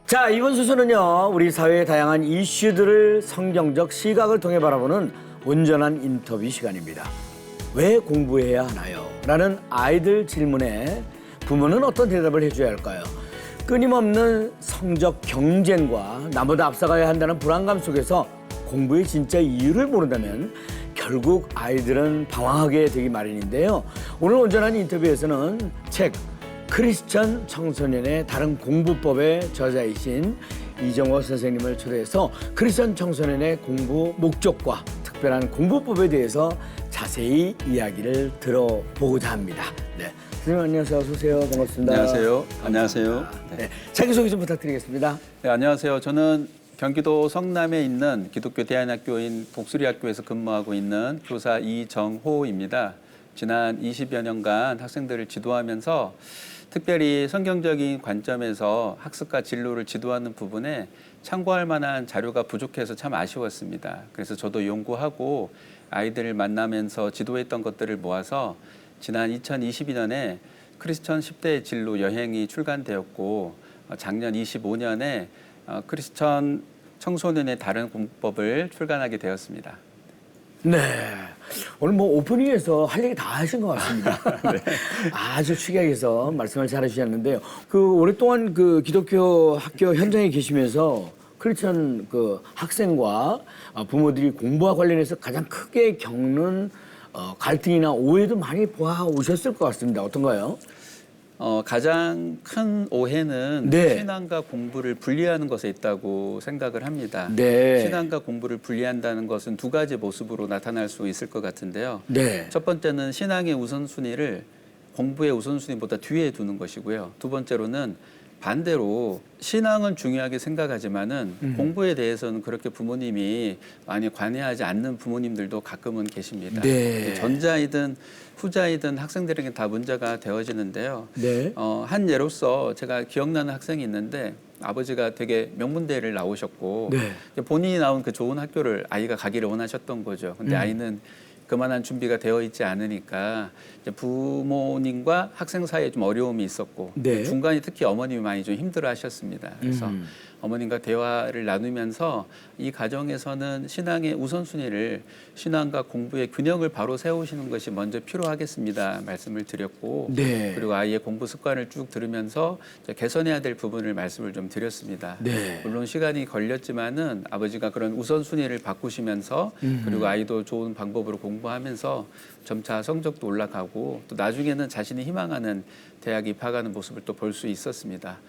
자, 이번 수수는요, 우리 사회의 다양한 이슈들을 성경적 시각을 통해 바라보는 온전한 인터뷰 시간입니다. 왜 공부해야 하나요? 라는 아이들 질문에 부모는 어떤 대답을 해줘야 할까요? 끊임없는 성적 경쟁과 나보다 앞서가야 한다는 불안감 속에서 공부의 진짜 이유를 모른다면 결국 아이들은 방황하게 되기 마련인데요. 오늘 온전한 인터뷰에서는 책 크리스천 청소년의 다른 공부법의 저자이신 이정호 선생님을 초대해서 크리스천 청소년의 공부 목적과 특별한 공부법에 대해서 자세히 이야기를 들어보고자 합니다. 네, 선생님 안녕하세요. 어서 오세요. 반갑습니다. 안녕하세요. 안녕하세요. 네, 자기소개 좀 부탁드리겠습니다. 네, 안녕하세요. 저는 경기도 성남에 있는 기독교 대안학교인 독수리학교에서 근무하고 있는 교사 이정호입니다. 지난 20여 년간 학생들을 지도하면서 특별히 성경적인 관점에서 학습과 진로를 지도하는 부분에 참고할 만한 자료가 부족해서 참 아쉬웠습니다. 그래서 저도 연구하고 아이들을 만나면서 지도했던 것들을 모아서 지난 2022년에 크리스천 10대의 진로 여행이 출간되었고 작년 25년에 크리스천 청소년의 다른 공부법을 출간하게 되었습니다. 네. 오늘 뭐 오프닝에서 할 얘기 다 하신 것 같습니다. 네. 아주 축약해서 말씀을 잘 해주셨는데요. 그 오랫동안 그 기독교 학교 현장에 계시면서 크리스천 그 학생과 부모들이 공부와 관련해서 가장 크게 겪는 갈등이나 오해도 많이 보아 오셨을 것 같습니다. 어떤가요? 가장 큰 오해는 네. 신앙과 공부를 분리하는 것에 있다고 생각을 합니다. 네. 신앙과 공부를 분리한다는 것은 두 가지 모습으로 나타날 수 있을 것 같은데요. 네. 첫 번째는 신앙의 우선순위를 공부의 우선순위보다 뒤에 두는 것이고요. 두 번째로는 반대로 신앙은 중요하게 생각하지만은 공부에 대해서는 그렇게 부모님이 많이 관여하지 않는 부모님들도 가끔은 계십니다. 네. 전자이든 후자이든 학생들에게 다 문제가 되어지는데요. 네. 한 예로서 제가 기억나는 학생이 있는데 아버지가 되게 명문대를 나오셨고 네. 본인이 나온 그 좋은 학교를 아이가 가기를 원하셨던 거죠. 근데 아이는 그만한 준비가 되어 있지 않으니까 이제 부모님과 학생 사이에 좀 어려움이 있었고 네. 중간에 특히 어머님이 많이 좀 힘들어하셨습니다. 그래서 어머님과 대화를 나누면서 이 가정에서는 신앙의 우선순위를 신앙과 공부의 균형을 바로 세우시는 것이 먼저 필요하겠습니다. 말씀을 드렸고 네. 그리고 아이의 공부 습관을 쭉 들으면서 개선해야 될 부분을 말씀을 좀 드렸습니다. 네. 물론 시간이 걸렸지만은 아버지가 그런 우선순위를 바꾸시면서 그리고 아이도 좋은 방법으로 공부하면서 점차 성적도 올라가고 또 나중에는 자신이 희망하는 대학에 입학하는 모습을 또 볼 수 있었습니다.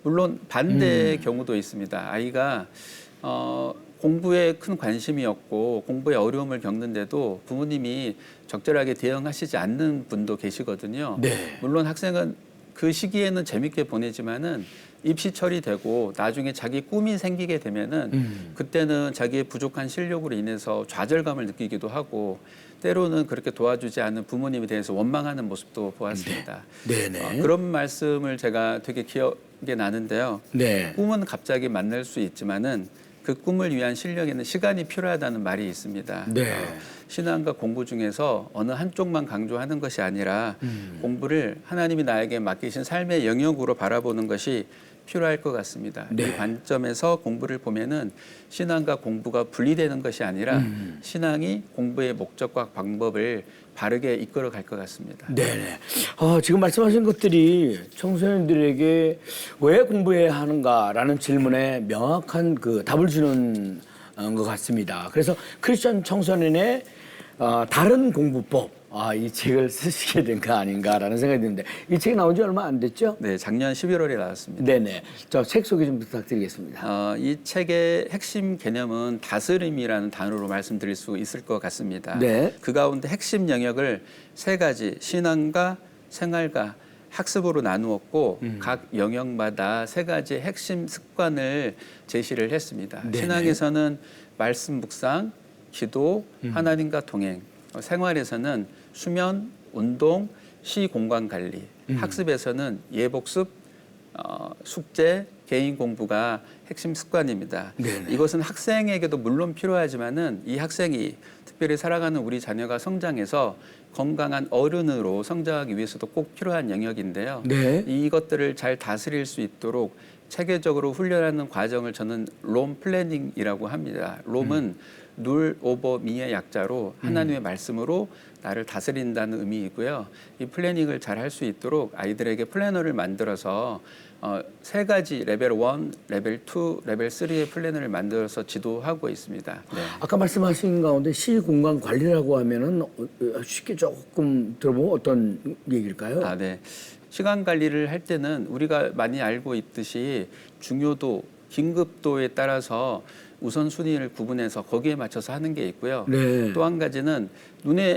물론 반대의 경우도 있습니다. 아이가 공부에 큰 관심이 없고 공부에 어려움을 겪는데도 부모님이 적절하게 대응하시지 않는 분도 계시거든요. 네. 물론 학생은 그 시기에는 재밌게 보내지만은 입시 처리되고 나중에 자기 꿈이 생기게 되면은 그때는 자기의 부족한 실력으로 인해서 좌절감을 느끼기도 하고 때로는 그렇게 도와주지 않는 부모님에 대해서 원망하는 모습도 보았습니다. 네. 네네. 그런 말씀을 제가 되게 기억에 나는데요. 네. 꿈은 갑자기 만날 수 있지만은 그 꿈을 위한 실력에는 시간이 필요하다는 말이 있습니다. 네. 신앙과 공부 중에서 어느 한쪽만 강조하는 것이 아니라 공부를 하나님이 나에게 맡기신 삶의 영역으로 바라보는 것이 필요할 것 같습니다. 네. 이 관점에서 공부를 보면은 신앙과 공부가 분리되는 것이 아니라 신앙이 공부의 목적과 방법을 바르게 이끌어 갈 것 같습니다. 네네. 지금 말씀하신 것들이 청소년들에게 왜 공부해야 하는가라는 질문에 명확한 그 답을 주는 것 같습니다. 그래서 크리스천 청소년의 다른 공부법, 이 책을 쓰시게 된 거 아닌가라는 생각이 드는데 이 책이 나온 지 얼마 안 됐죠? 네, 작년 11월에 나왔습니다. 네네. 저 책 소개 좀 부탁드리겠습니다. 이 책의 핵심 개념은 다스림이라는 단어로 말씀드릴 수 있을 것 같습니다. 네. 그 가운데 핵심 영역을 세 가지 신앙과 생활과 학습으로 나누었고 각 영역마다 세 가지 핵심 습관을 제시를 했습니다. 네네. 신앙에서는 말씀 묵상, 기도, 하나님과 동행, 생활에서는 수면, 운동, 시 공간 관리, 학습에서는 예복습, 숙제, 개인 공부가 핵심 습관입니다. 네네. 이것은 학생에게도 물론 필요하지만은 이 학생이 특별히 살아가는 우리 자녀가 성장해서 건강한 어른으로 성장하기 위해서도 꼭 필요한 영역인데요. 네. 이것들을 잘 다스릴 수 있도록 체계적으로 훈련하는 과정을 저는 롬 플래닝이라고 합니다. 롬은 룰 오버 미의 약자로 하나님의 말씀으로 나를 다스린다는 의미이고요. 이 플래닝을 잘 할 수 있도록 아이들에게 플래너를 만들어서 3가지 레벨 1, 레벨 2, 레벨 3의 플래너를 만들어서 지도하고 있습니다. 네. 아까 말씀하신 가운데 시공간 관리라고 하면은 쉽게 조금 들어보면 어떤 얘기일까요? 아, 네. 시간 관리를 할 때는 우리가 많이 알고 있듯이 중요도, 긴급도에 따라서 우선순위를 구분해서 거기에 맞춰서 하는 게 있고요. 네. 또 한 가지는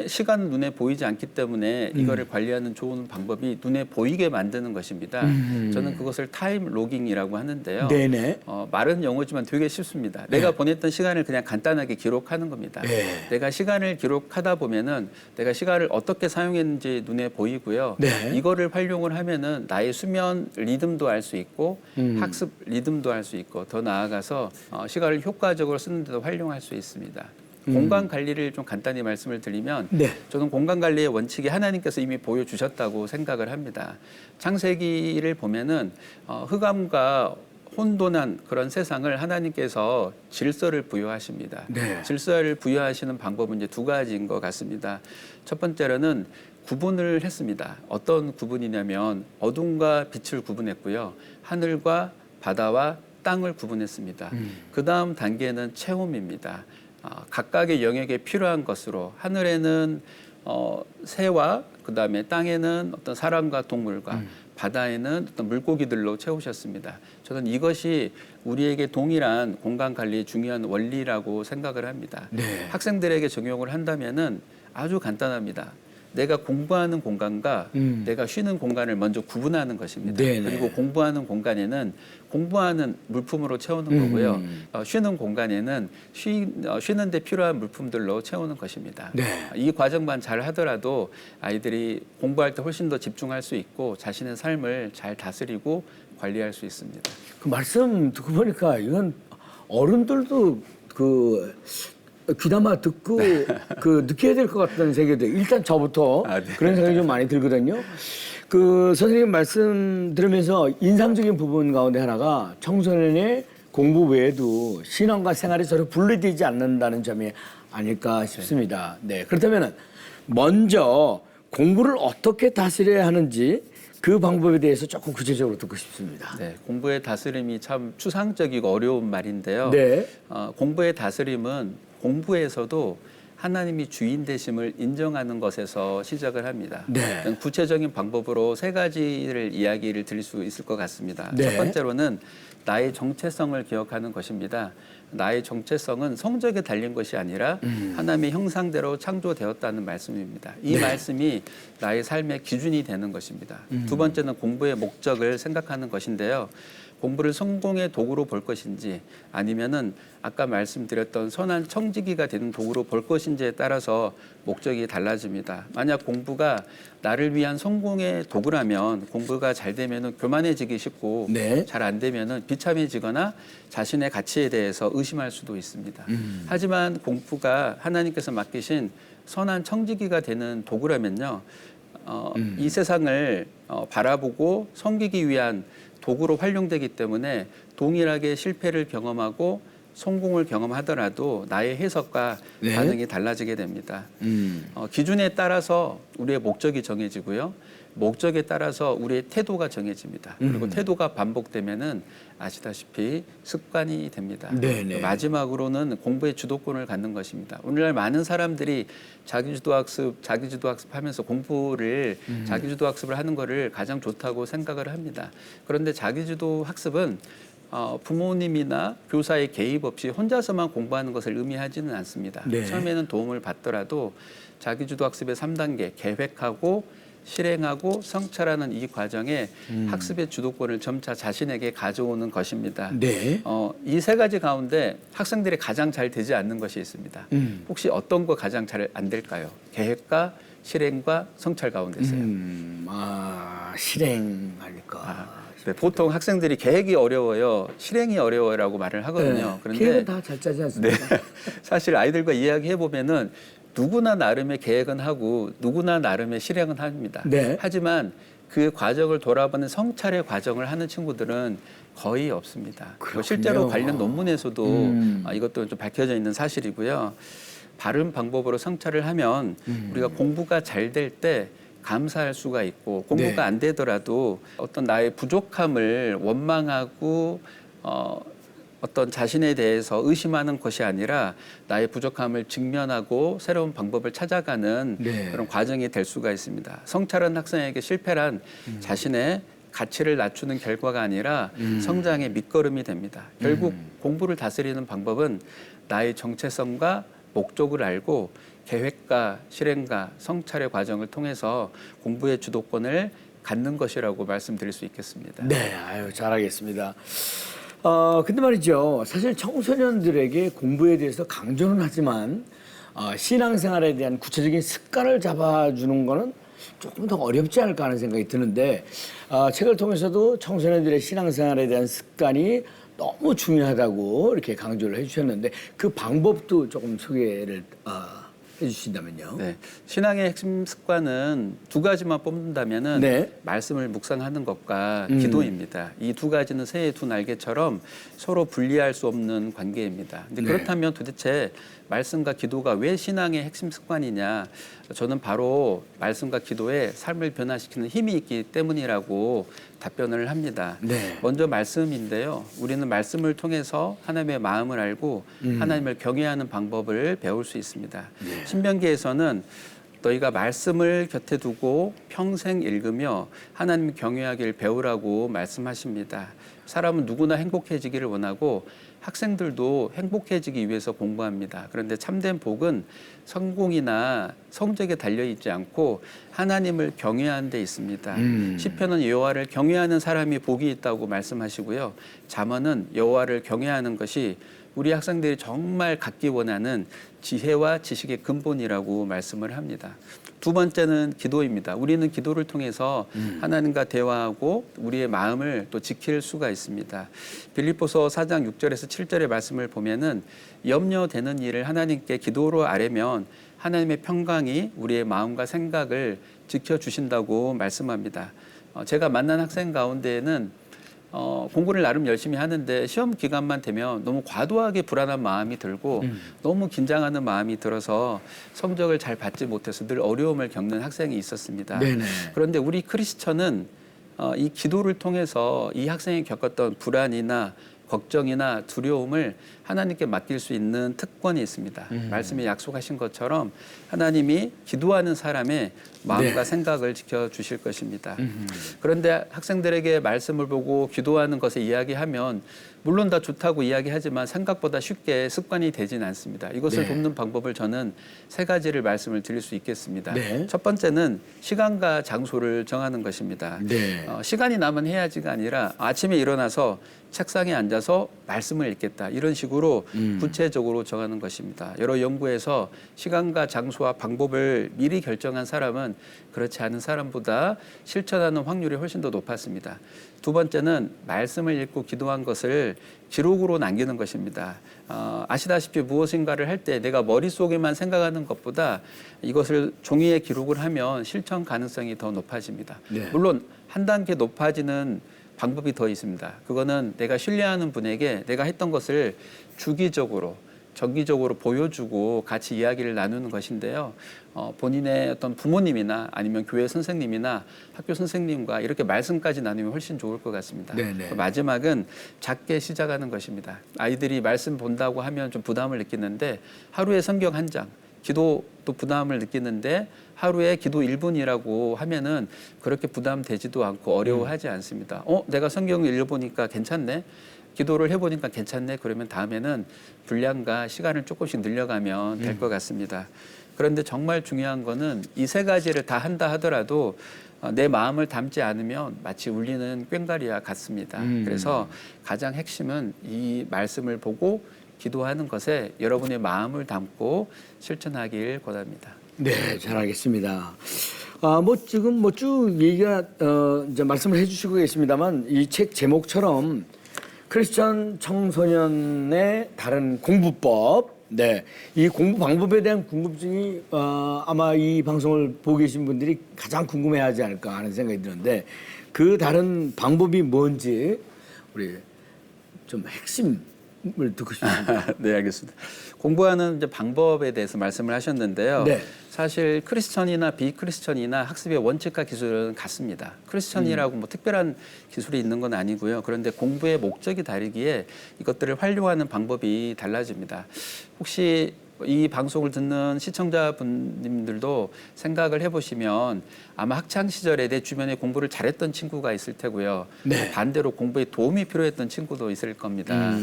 시간은 눈에 보이지 않기 때문에 이거를 관리하는 좋은 방법이 눈에 보이게 만드는 것입니다. 저는 그것을 타임 로깅이라고 하는데요. 네네. 말은 영어지만 되게 쉽습니다. 내가 보냈던 시간을 그냥 간단하게 기록하는 겁니다. 네. 내가 시간을 기록하다 보면은 내가 시간을 어떻게 사용했는지 눈에 보이고요. 네. 이거를 활용을 하면은 나의 수면 리듬도 알 수 있고 학습 리듬도 알 수 있고 더 나아가서 시간을 효과적으로 쓰는 데도 활용할 수 있습니다. 공간 관리를 좀 간단히 말씀을 드리면 네. 저는 공간 관리의 원칙이 하나님께서 이미 보여주셨다고 생각을 합니다. 창세기를 보면은 흑암과 혼돈한 그런 세상을 하나님께서 질서를 부여하십니다. 네. 질서를 부여하시는 방법은 이제 2가지인 것 같습니다. 첫 번째로는 구분을 했습니다. 어떤 구분이냐면 어둠과 빛을 구분했고요. 하늘과 바다와 땅을 구분했습니다. 그 다음 단계는 체험입니다. 각각의 영역에 필요한 것으로 하늘에는 새와 그다음에 땅에는 어떤 사람과 동물과 바다에는 어떤 물고기들로 채우셨습니다. 저는 이것이 우리에게 동일한 공간 관리의 중요한 원리라고 생각을 합니다. 네. 학생들에게 적용을 한다면은 아주 간단합니다. 내가 공부하는 공간과 내가 쉬는 공간을 먼저 구분하는 것입니다. 네네. 그리고 공부하는 공간에는 공부하는 물품으로 채우는 거고요. 쉬는 공간에는 쉬는 데 필요한 물품들로 채우는 것입니다. 네. 이 과정만 잘 하더라도 아이들이 공부할 때 훨씬 더 집중할 수 있고 자신의 삶을 잘 다스리고 관리할 수 있습니다. 그 말씀 듣고 보니까 이건 어른들도 귀담아 듣고 느껴야 될 것 같다는 생각이 들어요. 일단 저부터 네. 그런 생각이 좀 많이 들거든요. 선생님 말씀 들으면서 인상적인 부분 가운데 하나가 청소년의 공부 외에도 신앙과 생활이 서로 분리되지 않는다는 점이 아닐까 싶습니다. 네. 그렇다면 먼저 공부를 어떻게 다스려야 하는지 그 방법에 대해서 조금 구체적으로 듣고 싶습니다. 네, 공부의 다스림이 참 추상적이고 어려운 말인데요. 네. 공부의 다스림은 공부에서도 하나님이 주인 되심을 인정하는 것에서 시작을 합니다. 네. 구체적인 방법으로 3가지를 이야기를 드릴 수 있을 것 같습니다. 네. 첫 번째로는 나의 정체성을 기억하는 것입니다. 나의 정체성은 성적에 달린 것이 아니라 하나님의 형상대로 창조되었다는 말씀입니다. 이 말씀이 나의 삶의 기준이 되는 것입니다. 2번째는 공부의 목적을 생각하는 것인데요. 공부를 성공의 도구로 볼 것인지 아니면은 아까 말씀드렸던 선한 청지기가 되는 도구로 볼 것인지에 따라서 목적이 달라집니다. 만약 공부가 나를 위한 성공의 도구라면 공부가 잘 되면은 교만해지기 쉽고 네. 잘 안 되면은 비참해지거나 자신의 가치에 대해서 의심할 수도 있습니다. 하지만 공부가 하나님께서 맡기신 선한 청지기가 되는 도구라면요. 이 세상을 바라보고 섬기기 위한 도구로 활용되기 때문에 동일하게 실패를 경험하고 성공을 경험하더라도 나의 해석과 네. 반응이 달라지게 됩니다. 기준에 따라서 우리의 목적이 정해지고요. 목적에 따라서 우리의 태도가 정해집니다. 그리고 태도가 반복되면은 아시다시피 습관이 됩니다. 네네. 마지막으로는 공부의 주도권을 갖는 것입니다. 오늘날 많은 사람들이 자기주도 학습하면서 공부를 자기주도 학습을 하는 것을 가장 좋다고 생각을 합니다. 그런데 자기주도 학습은 부모님이나 교사의 개입 없이 혼자서만 공부하는 것을 의미하지는 않습니다. 네. 처음에는 도움을 받더라도 자기주도 학습의 3단계 계획하고 실행하고 성찰하는 이 과정에 학습의 주도권을 점차 자신에게 가져오는 것입니다. 네. 이 3가지 가운데 학생들이 가장 잘 되지 않는 것이 있습니다. 혹시 어떤 거 가장 잘 안 될까요? 계획과 실행과 성찰 가운데서요. 실행하니까. 네, 보통 학생들이 계획이 어려워요, 실행이 어려워라고 말을 하거든요. 네. 그런데 계획은 다 잘 짜지 않습니까? 네, 사실 아이들과 이야기해 보면은 누구나 나름의 계획은 하고 누구나 나름의 실행은 합니다. 네. 하지만 그 과정을 돌아보는 성찰의 과정을 하는 친구들은 거의 없습니다. 그렇군요. 실제로 관련 논문에서도 이것도 좀 밝혀져 있는 사실이고요. 바른 방법으로 성찰을 하면 우리가 공부가 잘 될 때 감사할 수가 있고 공부가 네. 안 되더라도 어떤 나의 부족함을 원망하고 어떤 자신에 대해서 의심하는 것이 아니라 나의 부족함을 직면하고 새로운 방법을 찾아가는 네. 그런 과정이 될 수가 있습니다. 성찰한 학생에게 실패란 자신의 가치를 낮추는 결과가 아니라 성장의 밑거름이 됩니다. 결국 공부를 다스리는 방법은 나의 정체성과 목적을 알고 계획과 실행과 성찰의 과정을 통해서 공부의 주도권을 갖는 것이라고 말씀드릴 수 있겠습니다. 네, 아유, 잘하겠습니다. 근데 말이죠. 사실 청소년들에게 공부에 대해서 강조는 하지만 신앙생활에 대한 구체적인 습관을 잡아주는 거는 조금 더 어렵지 않을까 하는 생각이 드는데 책을 통해서도 청소년들의 신앙생활에 대한 습관이 너무 중요하다고 이렇게 강조를 해주셨는데 그 방법도 조금 소개를 해주신다면요. 네, 신앙의 핵심 습관은 두 가지만 뽑는다면은 네. 말씀을 묵상하는 것과 기도입니다. 이 두 가지는 새의 두 날개처럼 서로 분리할 수 없는 관계입니다. 근데 네. 그렇다면 도대체 말씀과 기도가 왜 신앙의 핵심 습관이냐? 저는 바로 말씀과 기도에 삶을 변화시키는 힘이 있기 때문이라고 답변을 합니다. 네. 먼저 말씀인데요. 우리는 말씀을 통해서 하나님의 마음을 알고 하나님을 경외하는 방법을 배울 수 있습니다. 네. 신명기에서는 너희가 말씀을 곁에 두고 평생 읽으며 하나님 경외하기를 배우라고 말씀하십니다. 사람은 누구나 행복해지기를 원하고 학생들도 행복해지기 위해서 공부합니다. 그런데 참된 복은 성공이나 성적에 달려있지 않고 하나님을 경외하는 데 있습니다. 시편은 여호와를 경외하는 사람이 복이 있다고 말씀하시고요. 잠언은 여호와를 경외하는 것이 우리 학생들이 정말 갖기 원하는 지혜와 지식의 근본이라고 말씀을 합니다. 두 번째는 기도입니다. 우리는 기도를 통해서 하나님과 대화하고 우리의 마음을 또 지킬 수가 있습니다. 빌립보서 4장 6절에서 7절의 말씀을 보면은 염려되는 일을 하나님께 기도로 아뢰면 하나님의 평강이 우리의 마음과 생각을 지켜주신다고 말씀합니다. 제가 만난 학생 가운데에는 공부를 나름 열심히 하는데 시험 기간만 되면 너무 과도하게 불안한 마음이 들고 너무 긴장하는 마음이 들어서 성적을 잘 받지 못해서 늘 어려움을 겪는 학생이 있었습니다. 네네. 그런데 우리 크리스천은 이 기도를 통해서 이 학생이 겪었던 불안이나 걱정이나 두려움을 하나님께 맡길 수 있는 특권이 있습니다. 말씀에 약속하신 것처럼 하나님이 기도하는 사람의 마음과 네. 생각을 지켜주실 것입니다. 그런데 학생들에게 말씀을 보고 기도하는 것에 이야기하면 물론 다 좋다고 이야기하지만 생각보다 쉽게 습관이 되진 않습니다. 이것을 네. 돕는 방법을 저는 세 가지를 말씀을 드릴 수 있겠습니다. 네. 첫 번째는 시간과 장소를 정하는 것입니다. 네. 시간이 나면 해야지가 아니라 아침에 일어나서 책상에 앉아서 말씀을 읽겠다. 이런 식으로 구체적으로 정하는 것입니다. 여러 연구에서 시간과 장소와 방법을 미리 결정한 사람은 그렇지 않은 사람보다 실천하는 확률이 훨씬 더 높았습니다. 두 번째는 말씀을 읽고 기도한 것을 기록으로 남기는 것입니다. 아시다시피 무엇인가를 할 때 내가 머릿속에만 생각하는 것보다 이것을 종이에 기록을 하면 실천 가능성이 더 높아집니다. 네. 물론 한 단계 높아지는 방법이 더 있습니다. 그거는 내가 신뢰하는 분에게 내가 했던 것을 주기적으로 정기적으로 보여주고 같이 이야기를 나누는 것인데요. 본인의 어떤 부모님이나 아니면 교회 선생님이나 학교 선생님과 이렇게 말씀까지 나누면 훨씬 좋을 것 같습니다. 네네. 마지막은 작게 시작하는 것입니다. 아이들이 말씀 본다고 하면 좀 부담을 느끼는데 하루에 성경 한 장, 기도도 부담을 느끼는데 하루에 기도 1분이라고 하면은 그렇게 부담되지도 않고 어려워하지 않습니다. 내가 성경을 읽어보니까 괜찮네. 기도를 해보니까 괜찮네. 그러면 다음에는 분량과 시간을 조금씩 늘려가면 될 것 같습니다. 그런데 정말 중요한 거는 이 세 가지를 다 한다 하더라도 내 마음을 담지 않으면 마치 울리는 꽹과리와 같습니다. 그래서 가장 핵심은 이 말씀을 보고 기도하는 것에 여러분의 마음을 담고 실천하길 권합니다. 네, 잘 알겠습니다. 지금 쭉 얘기가 이제 말씀을 해주시고 계십니다만 이 책 제목처럼 크리스천 청소년의 다른 공부법 네, 이 공부 방법에 대한 궁금증이 아마 이 방송을 보고 계신 분들이 가장 궁금해하지 않을까 하는 생각이 드는데 그 다른 방법이 뭔지 우리 좀 핵심을 듣고 싶습니다. 네, 알겠습니다. 공부하는 이제 방법에 대해서 말씀을 하셨는데요. 네. 사실 크리스천이나 비크리스천이나 학습의 원칙과 기술은 같습니다. 크리스천이라고 뭐 특별한 기술이 있는 건 아니고요. 그런데 공부의 목적이 다르기에 이것들을 활용하는 방법이 달라집니다. 혹시 이 방송을 듣는 시청자분들도 생각을 해보시면 아마 학창 시절에 내 주변에 공부를 잘했던 친구가 있을 테고요. 네. 반대로 공부에 도움이 필요했던 친구도 있을 겁니다.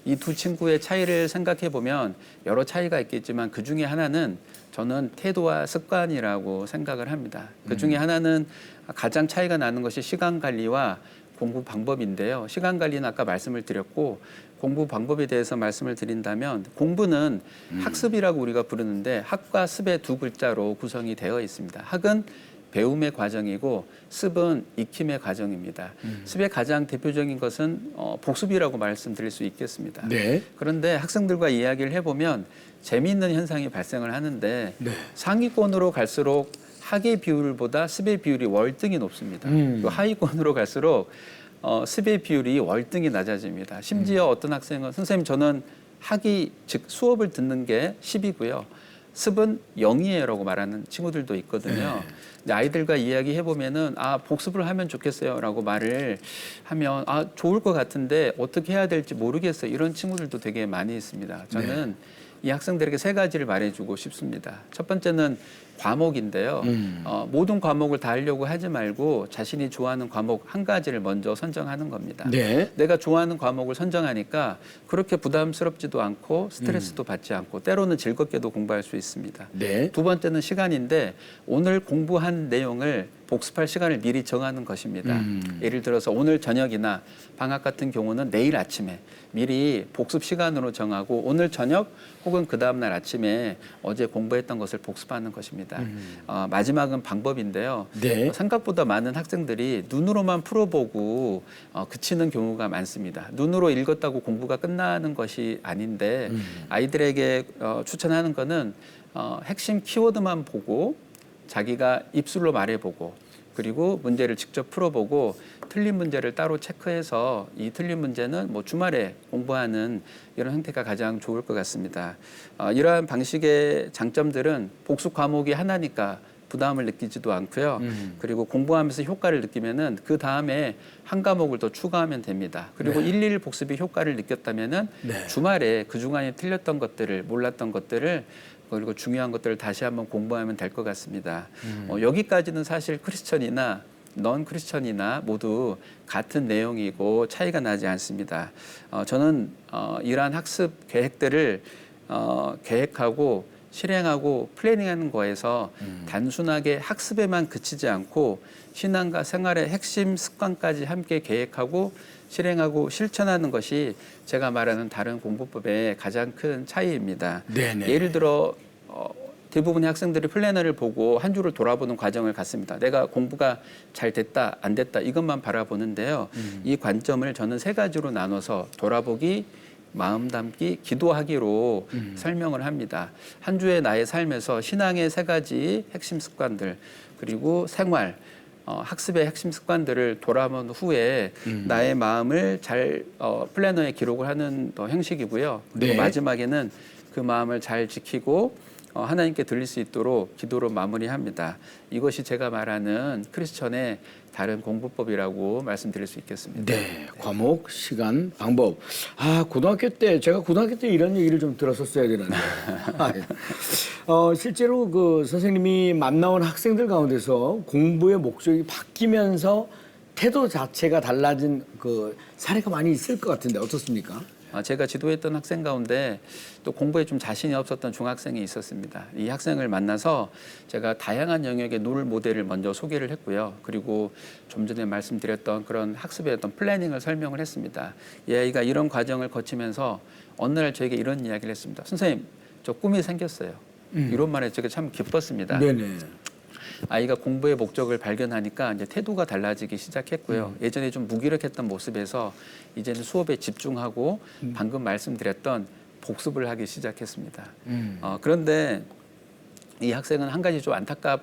이 두 친구의 차이를 생각해 보면 여러 차이가 있겠지만 그 중에 하나는 저는 태도와 습관이라고 생각을 합니다. 그 중에 하나는 가장 차이가 나는 것이 시간 관리와 공부 방법인데요. 시간 관리는 아까 말씀을 드렸고 공부 방법에 대해서 말씀을 드린다면 공부는 학습이라고 우리가 부르는데 학과 습의 두 글자로 구성이 되어 있습니다. 학은 배움의 과정이고 습은 익힘의 과정입니다. 습의 가장 대표적인 것은 복습이라고 말씀드릴 수 있겠습니다. 네. 그런데 학생들과 이야기를 해보면 재미있는 현상이 발생을 하는데 네. 상위권으로 갈수록 학의 비율보다 습의 비율이 월등히 높습니다. 또 하위권으로 갈수록 습의 비율이 월등히 낮아집니다. 심지어 어떤 학생은 선생님 저는 학이 즉 수업을 듣는 게 10이고요. 습은 0이에요라고 말하는 친구들도 있거든요. 네. 아이들과 이야기해 보면은 복습을 하면 좋겠어요라고 말을 하면 좋을 것 같은데 어떻게 해야 될지 모르겠어요. 이런 친구들도 되게 많이 있습니다. 저는 이 학생들에게 세 가지를 말해주고 싶습니다. 첫 번째는 과목인데요. 모든 과목을 다 하려고 하지 말고 자신이 좋아하는 과목 한 가지를 먼저 선정하는 겁니다. 네. 내가 좋아하는 과목을 선정하니까 그렇게 부담스럽지도 않고 스트레스도 받지 않고 때로는 즐겁게도 공부할 수 있습니다. 네. 두 번째는 시간인데 오늘 공부한 내용을 복습할 시간을 미리 정하는 것입니다. 예를 들어서 오늘 저녁이나 방학 같은 경우는 내일 아침에 미리 복습 시간으로 정하고 오늘 저녁 혹은 그 다음날 아침에 어제 공부했던 것을 복습하는 것입니다. 마지막은 방법인데요. 네. 생각보다 많은 학생들이 눈으로만 풀어보고 그치는 경우가 많습니다. 눈으로 읽었다고 공부가 끝나는 것이 아닌데 아이들에게 추천하는 거는 핵심 키워드만 보고 자기가 입술로 말해보고 그리고 문제를 직접 풀어보고 틀린 문제를 따로 체크해서 이 틀린 문제는 뭐 주말에 공부하는 이런 형태가 가장 좋을 것 같습니다. 이러한 방식의 장점들은 복습 과목이 하나니까 부담을 느끼지도 않고요. 그리고 공부하면서 효과를 느끼면은 그 다음에 한 과목을 더 추가하면 됩니다. 그리고 네. 일일 복습이 효과를 느꼈다면은 네. 주말에 그 중간에 틀렸던 것들을 몰랐던 것들을 그리고 중요한 것들을 다시 한번 공부하면 될 것 같습니다. 여기까지는 사실 크리스천이나 넌 크리스천이나 모두 같은 내용이고 차이가 나지 않습니다. 저는 이러한 학습 계획들을 계획하고 실행하고 플래닝하는 거에서 단순하게 학습에만 그치지 않고 신앙과 생활의 핵심 습관까지 함께 계획하고 실행하고 실천하는 것이 제가 말하는 다른 공부법의 가장 큰 차이입니다. 네네. 예를 들어 대부분의 학생들이 플래너를 보고 한 주를 돌아보는 과정을 갖습니다. 내가 공부가 잘 됐다, 안 됐다 이것만 바라보는데요. 이 관점을 저는 세 가지로 나눠서 돌아보기, 마음 담기, 기도하기로 설명을 합니다. 한 주의 나의 삶에서 신앙의 세 가지 핵심 습관들 그리고 생활, 학습의 핵심 습관들을 돌아본 후에 나의 마음을 잘 플래너에 기록을 하는 형식이고요. 그리고 네. 마지막에는 그 마음을 잘 지키고 하나님께 드릴 수 있도록 기도로 마무리합니다. 이것이 제가 말하는 크리스천의 다른 공부법이라고 말씀드릴 수 있겠습니다. 네, 과목, 시간, 방법. 고등학교 때 제가 고등학교 때 이런 얘기를 좀 들었었어야 되는데. 실제로 그 선생님이 만나온 학생들 가운데서 공부의 목적이 바뀌면서 태도 자체가 달라진 그 사례가 많이 있을 것 같은데 어떻습니까? 제가 지도했던 학생 가운데 또 공부에 좀 자신이 없었던 중학생이 있었습니다. 이 학생을 만나서 제가 다양한 영역의 롤 모델을 먼저 소개를 했고요. 그리고 좀 전에 말씀드렸던 그런 학습의 어떤 플래닝을 설명을 했습니다. 이 아이가 이런 과정을 거치면서 어느 날 저에게 이런 이야기를 했습니다. 선생님, 저 꿈이 생겼어요. 이런 말에 제가 참 기뻤습니다. 네네. 아이가 공부의 목적을 발견하니까 이제 태도가 달라지기 시작했고요. 예전에 좀 무기력했던 모습에서 이제는 수업에 집중하고 방금 말씀드렸던 복습을 하기 시작했습니다. 그런데 이 학생은 한 가지 좀 안타까운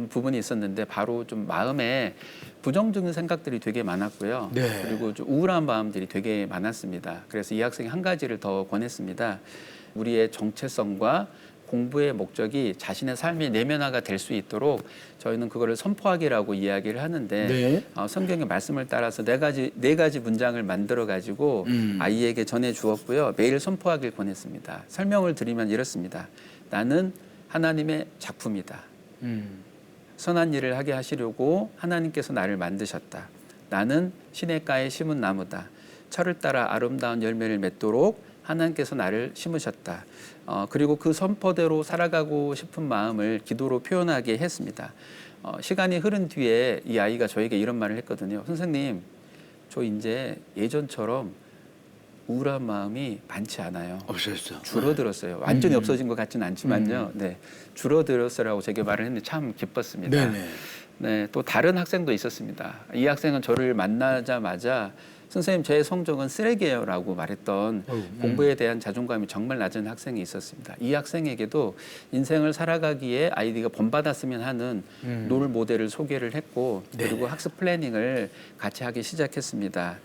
부분이 있었는데 바로 좀 마음에 부정적인 생각들이 되게 많았고요. 네. 그리고 좀 우울한 마음들이 되게 많았습니다. 그래서 이 학생이 한 가지를 더 권했습니다. 우리의 정체성과 공부의 목적이 자신의 삶의 내면화가 될 수 있도록 저희는 그거를 선포하기라고 이야기를 하는데 네. 성경의 말씀을 따라서 네 가지 문장을 만들어 가지고 아이에게 전해 주었고요. 매일 선포하길 권했습니다. 설명을 드리면 이렇습니다. 나는 하나님의 작품이다. 선한 일을 하게 하시려고 하나님께서 나를 만드셨다. 나는 시냇가에 심은 나무다. 철을 따라 아름다운 열매를 맺도록 하나님께서 나를 심으셨다. 그리고 그 선포대로 살아가고 싶은 마음을 기도로 표현하게 했습니다. 시간이 흐른 뒤에 이 아이가 저에게 이런 말을 했거든요. 선생님, 저 이제 예전처럼 우울한 마음이 많지 않아요. 없어졌어. 줄어들었어요. 완전히 없어진 것 같지는 않지만요. 네, 줄어들었어라고 제게 말을 했는데 참 기뻤습니다. 네네. 네, 또 다른 학생도 있었습니다. 이 학생은 저를 만나자마자 선생님 제 성적은 쓰레기예요라고 말했던 공부에 대한 자존감이 정말 낮은 학생이 있었습니다. 이 학생에게도 인생을 살아가기에 아이디가 본받았으면 하는 롤 모델을 소개를 했고 그리고 학습 플래닝을 같이 하기 시작했습니다.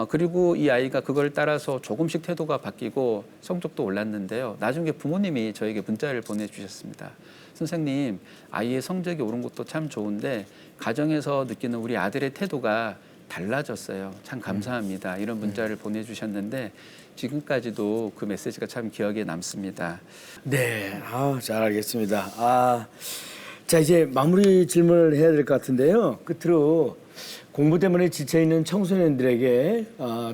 그리고 이 아이가 그걸 따라서 조금씩 태도가 바뀌고 성적도 올랐는데요. 나중에 부모님이 저에게 문자를 보내주셨습니다. 선생님, 아이의 성적이 오른 것도 참 좋은데 가정에서 느끼는 우리 아들의 태도가 달라졌어요. 참 감사합니다. 이런 문자를 보내주셨는데 지금까지도 그 메시지가 참 기억에 남습니다. 네, 잘 알겠습니다. 자, 이제 마무리 질문을 해야 될 것 같은데요. 끝으로 공부 때문에 지쳐있는 청소년들에게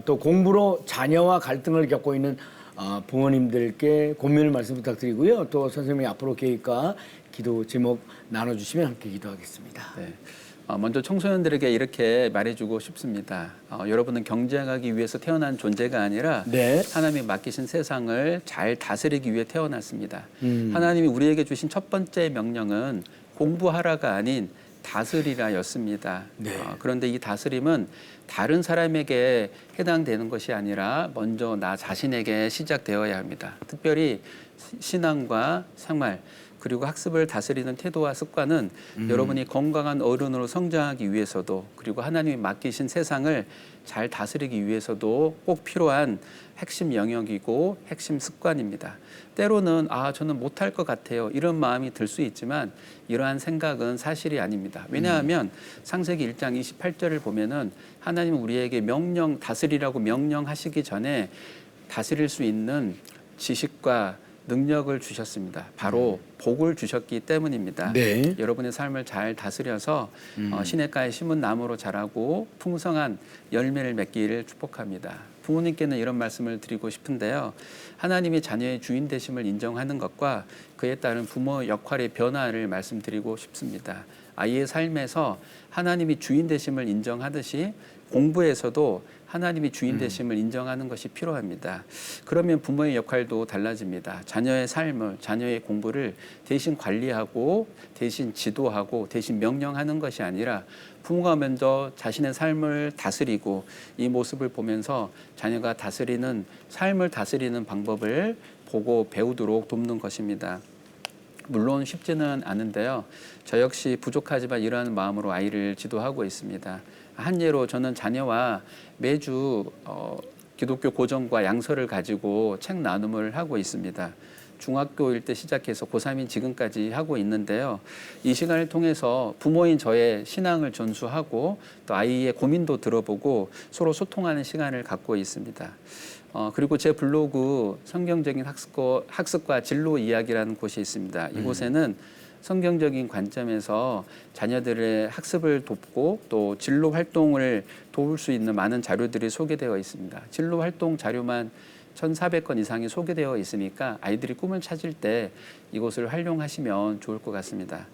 또 공부로 자녀와 갈등을 겪고 있는 부모님들께 권면을 말씀 부탁드리고요. 또 선생님이 앞으로 계획과 기도 제목 나눠주시면 함께 기도하겠습니다. 네. 먼저 청소년들에게 이렇게 말해주고 싶습니다. 여러분은 경쟁하기 위해서 태어난 존재가 아니라 네. 하나님이 맡기신 세상을 잘 다스리기 위해 태어났습니다. 하나님이 우리에게 주신 첫 번째 명령은 공부하라가 아닌 다스리라였습니다. 네. 그런데 이 다스림은 다른 사람에게 해당되는 것이 아니라 먼저 나 자신에게 시작되어야 합니다. 특별히 신앙과 생활 그리고 학습을 다스리는 태도와 습관은 여러분이 건강한 어른으로 성장하기 위해서도 그리고 하나님이 맡기신 세상을 잘 다스리기 위해서도 꼭 필요한 핵심 영역이고 핵심 습관입니다. 때로는 저는 못할 것 같아요. 이런 마음이 들 수 있지만 이러한 생각은 사실이 아닙니다. 왜냐하면 창세기 1장 28절을 보면은 하나님은 우리에게 다스리라고 명령하시기 전에 다스릴 수 있는 지식과 능력을 주셨습니다. 바로 복을 주셨기 때문입니다. 네. 여러분의 삶을 잘 다스려서 시냇가에 심은 나무로 자라고 풍성한 열매를 맺기를 축복합니다. 부모님께는 이런 말씀을 드리고 싶은데요. 하나님이 자녀의 주인 되심을 인정하는 것과 그에 따른 부모 역할의 변화를 말씀드리고 싶습니다. 아이의 삶에서 하나님이 주인 되심을 인정하듯이 공부에서도 하나님이 주인 되심을 인정하는 것이 필요합니다. 그러면 부모의 역할도 달라집니다. 자녀의 삶을, 자녀의 공부를 대신 관리하고 대신 지도하고 대신 명령하는 것이 아니라 부모가 먼저 자신의 삶을 다스리고 이 모습을 보면서 자녀가 삶을 다스리는 방법을 보고 배우도록 돕는 것입니다. 물론 쉽지는 않은데요. 저 역시 부족하지만 이러한 마음으로 아이를 지도하고 있습니다. 한 예로 저는 자녀와 매주 기독교 고전과 양서를 가지고 책 나눔을 하고 있습니다. 중학교일 때 시작해서 고3인 지금까지 하고 있는데요. 이 시간을 통해서 부모인 저의 신앙을 전수하고 또 아이의 고민도 들어보고 서로 소통하는 시간을 갖고 있습니다. 그리고 제 블로그 성경적인 학습과 진로 이야기라는 곳이 있습니다. 이곳에는 성경적인 관점에서 자녀들의 학습을 돕고 또 진로 활동을 도울 수 있는 많은 자료들이 소개되어 있습니다. 진로 활동 자료만 1,400건 이상이 소개되어 있으니까 아이들이 꿈을 찾을 때 이곳을 활용하시면 좋을 것 같습니다.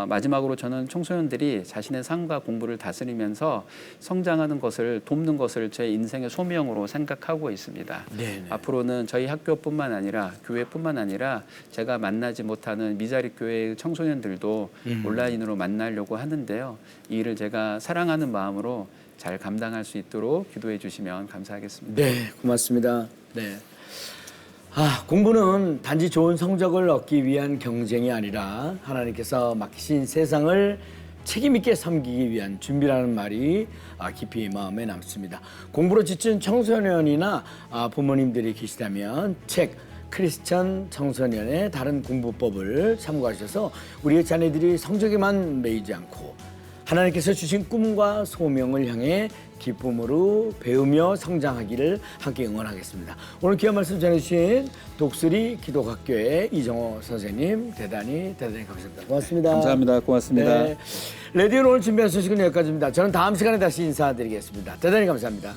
마지막으로 저는 청소년들이 자신의 삶과 공부를 다스리면서 성장하는 것을 돕는 것을 제 인생의 소명으로 생각하고 있습니다. 네네. 앞으로는 저희 학교뿐만 아니라 교회뿐만 아니라 제가 만나지 못하는 미자립 교회의 청소년들도 온라인으로 만나려고 하는데요. 이 일을 제가 사랑하는 마음으로 잘 감당할 수 있도록 기도해 주시면 감사하겠습니다. 네, 고맙습니다. 네. 공부는 단지 좋은 성적을 얻기 위한 경쟁이 아니라 하나님께서 맡기신 세상을 책임 있게 섬기기 위한 준비라는 말이 깊이 마음에 남습니다. 공부로 지친 청소년이나 부모님들이 계시다면 책 크리스천 청소년의 다른 공부법을 참고하셔서 우리의 자녀들이 성적에만 매이지 않고 하나님께서 주신 꿈과 소명을 향해 기쁨으로 배우며 성장하기를 함께 응원하겠습니다. 오늘 귀한 말씀 전해주신 독수리 기독학교의 이정호 선생님 대단히 감사합니다. 고맙습니다. 감사합니다. 고맙습니다. 네. 레디오 오늘 준비한 소식은 여기까지입니다. 저는 다음 시간에 다시 인사드리겠습니다. 대단히 감사합니다.